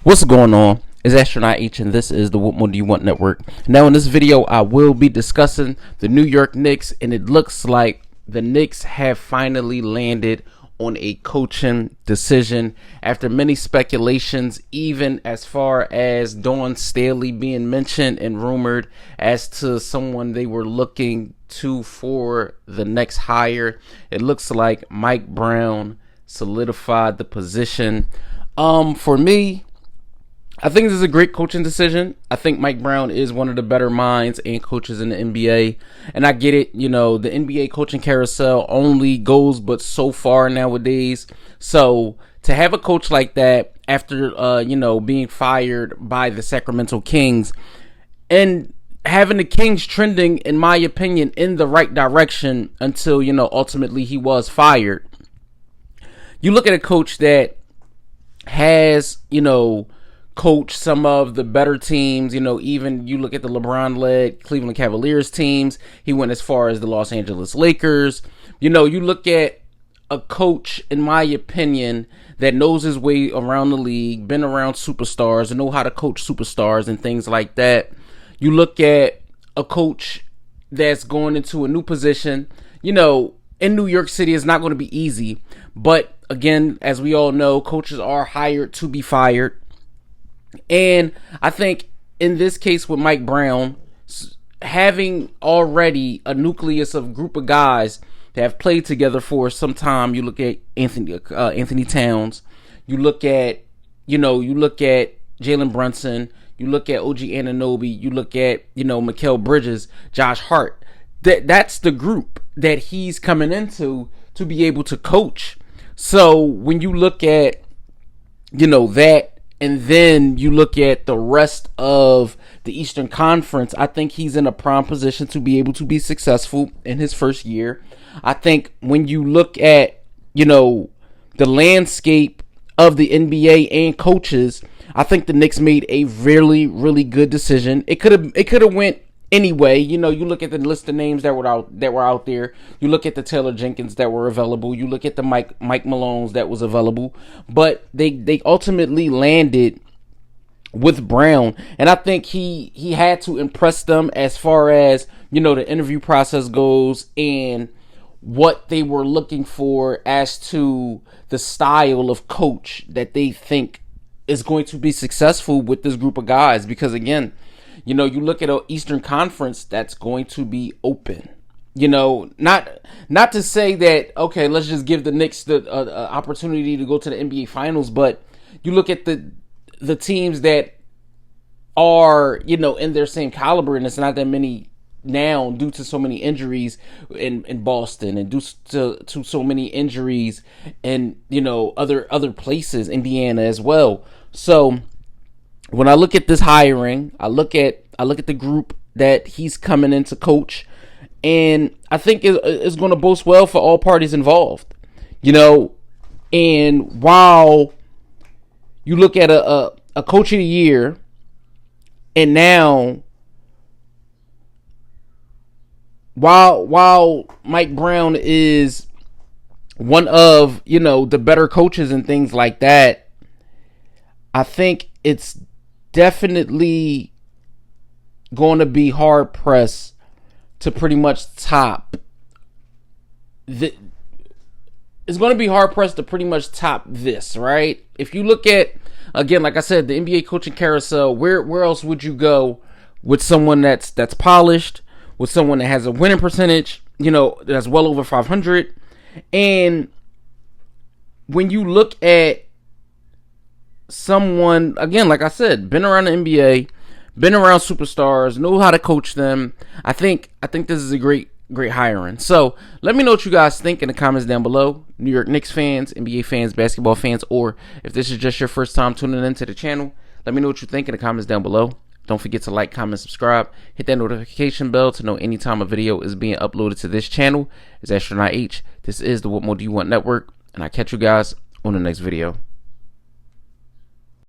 What's going on? It's Astronaut H, and this is the What More Do You Want Network. Now, in this video, I will be discussing the New York Knicks, and it looks like the Knicks have finally landed on a coaching decision after many speculations, even as far as Dawn Staley being mentioned and rumored as to someone they were looking to for the next hire. It looks like Mike Brown solidified the position. For me, I think this is a great coaching decision. I think Mike Brown is one of the better minds and coaches in the NBA. And I get it, the NBA coaching carousel only goes but so far nowadays. So to have a coach like that after, being fired by the Sacramento Kings and having the Kings trending, in my opinion, in the right direction until, ultimately he was fired. You look at a coach that has, coach some of the better teams, even you look at the LeBron-led Cleveland Cavaliers teams. He went as far as the Los Angeles Lakers. You look at a coach, in my opinion, that knows his way around the league, been around superstars, and know how to coach superstars and things like that. You look at a coach that's going into a new position. In New York City, it's not going to be easy. But again, as we all know, coaches are hired to be fired. And I think in this case with Mike Brown, having already a nucleus of group of guys that have played together for some time, you look at Anthony Towns, you look at Jalen Brunson, you look at OG Anunoby, you look at Mikal Bridges, Josh Hart. That's the group that he's coming into to be able to coach. So when you look at that, and then you look at the rest of the Eastern Conference, I think he's in a prime position to be able to be successful in his first year. I think when you look at, the landscape of the NBA and coaches, I think the Knicks made a really, really good decision. It could have went anyway. You look at the list of names that were out there. You look at the Taylor Jenkins that were available. You look at the Mike Malone's that was available. But they ultimately landed with Brown, and I think he had to impress them as far as the interview process goes and what they were looking for as to the style of coach that they think is going to be successful with this group of guys. Because again, you look at an Eastern Conference that's going to be open. Not to say that, okay, let's just give the Knicks the opportunity to go to the NBA Finals, but you look at the teams that are, in their same caliber, and it's not that many now due to so many injuries in Boston and due to so many injuries in, other places, Indiana as well. So when I look at this hiring, I look at the group that he's coming in to coach, and I think it's going to boast well for all parties involved. And while you look at a coach of the year, and now while Mike Brown is one of the better coaches and things like that, I think it's definitely going to be hard pressed to pretty much top it's going to be hard pressed to pretty much top this, right? If you look at, again, like I said, the NBA coaching carousel, where else would you go with someone that's polished, with someone that has a winning percentage, that's well over 500? And when you look at someone, again, like I said, been around the NBA, been around superstars, know how to coach them, I think this is a great hiring. So let me know what you guys think in the comments down below. New York Knicks fans, NBA fans, basketball fans, or if this is just your first time tuning into the channel, let me know what you think in the comments down below. Don't forget to like, comment, subscribe, hit that notification bell to know anytime a video is being uploaded to this channel. It's Astronaut H. This is the What More Do You Want Network, and I'll catch you guys on the next video.